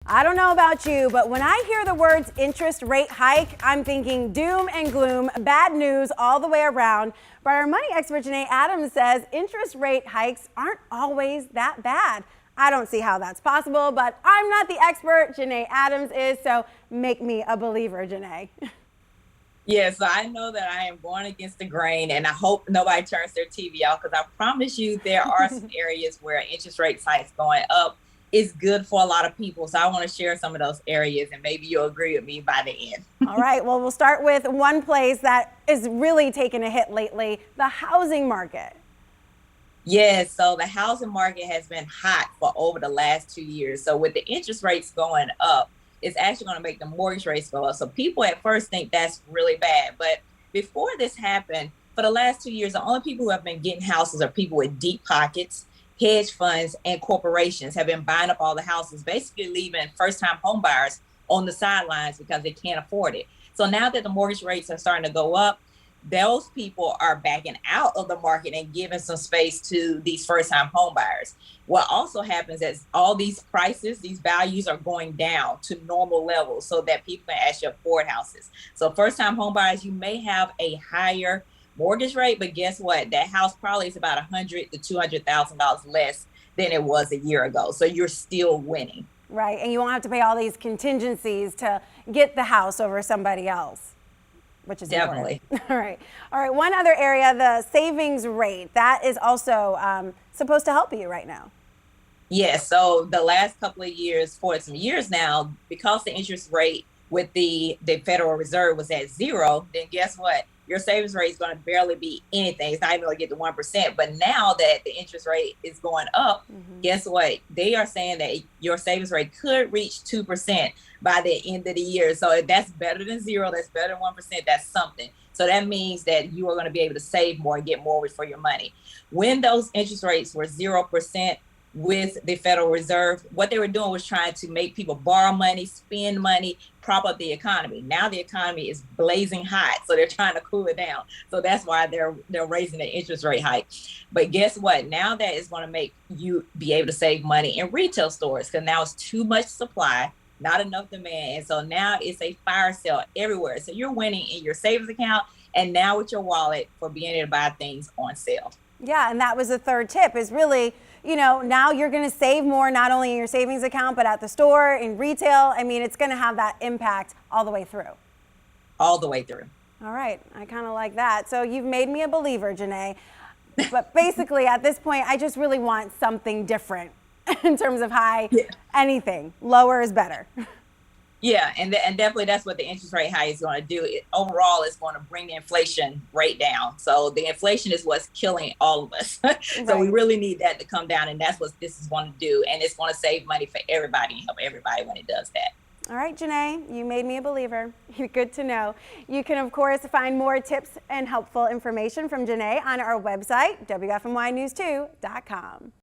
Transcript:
I don't know about you, but when I hear the words interest rate hike, I'm thinking doom and gloom, bad news all the way around. But our money expert, Janae Adams, says interest rate hikes aren't always that bad. I don't see how that's possible, but I'm not the expert. Janae Adams is, so make me a believer, Janae. Yeah, so I know that I am going against the grain, and I hope nobody turns their TV off, because I promise you there are some areas where interest rate hikes going up is good for a lot of people. So I want to share some of those areas, and maybe you'll agree with me by the end. All right, well, we'll start with one place that is really taking a hit lately, the housing market. Yes, so the housing market has been hot for over the last 2 years. So with the interest rates going up, it's actually going to make the mortgage rates go up. So people at first think that's really bad. But before this happened, for the last 2 years, the only people who have been getting houses are people with deep pockets. Hedge funds and corporations have been buying up all the houses, basically leaving first-time home buyers on the sidelines because they can't afford it. So now that the mortgage rates are starting to go up, those people are backing out of the market and giving some space to these first-time home buyers. What also happens is all these prices, these values are going down to normal levels so that people can actually afford houses. So first-time home buyers, you may have a higher mortgage rate, but guess what? That house probably is about $100,000 to $200,000 less than it was a year ago. So you're still winning. Right, and you won't have to pay all these contingencies to get the house over somebody else, which is definitely important. All right. One other area, the savings rate, that is also supposed to help you right now. Yes. So the last couple of years, for some years now, because the interest rate with the Federal Reserve was at zero, then guess what? Your savings rate is going to barely be anything. It's not even going to get to 1%. But now that the interest rate is going up, guess what? They are saying that your savings rate could reach 2% by the end of the year. So that's better than zero. That's better than 1%. That's something. So that means that you are going to be able to save more and get more for your money. When those interest rates were 0%, with the Federal Reserve, what they were doing was trying to make people borrow money, spend money, prop up the economy. Now the economy is blazing hot, so they're trying to cool it down. So that's why they're raising the interest rate hike. But guess what? Now that is going to make you be able to save money in retail stores, because now it's too much supply, not enough demand. And so now it's a fire sale everywhere. So you're winning in your savings account and now with your wallet for being able to buy things on sale. Yeah, and that was the third tip, is really, now you're going to save more, not only in your savings account, but at the store, in retail. I mean, it's going to have that impact all the way through. All the way through. All right. I kind of like that. So you've made me a believer, Janae. But basically, at this point, I just really want something different in terms of anything. Lower is better. Yeah, and definitely that's what the interest rate hike is going to do. Overall, it's going to bring the inflation rate down. So the inflation is what's killing all of us. So we really need that to come down, and that's what this is going to do. And it's going to save money for everybody and help everybody when it does that. All right, Janae, you made me a believer. You're good to know. You can, of course, find more tips and helpful information from Janae on our website, WFNYnews2.com.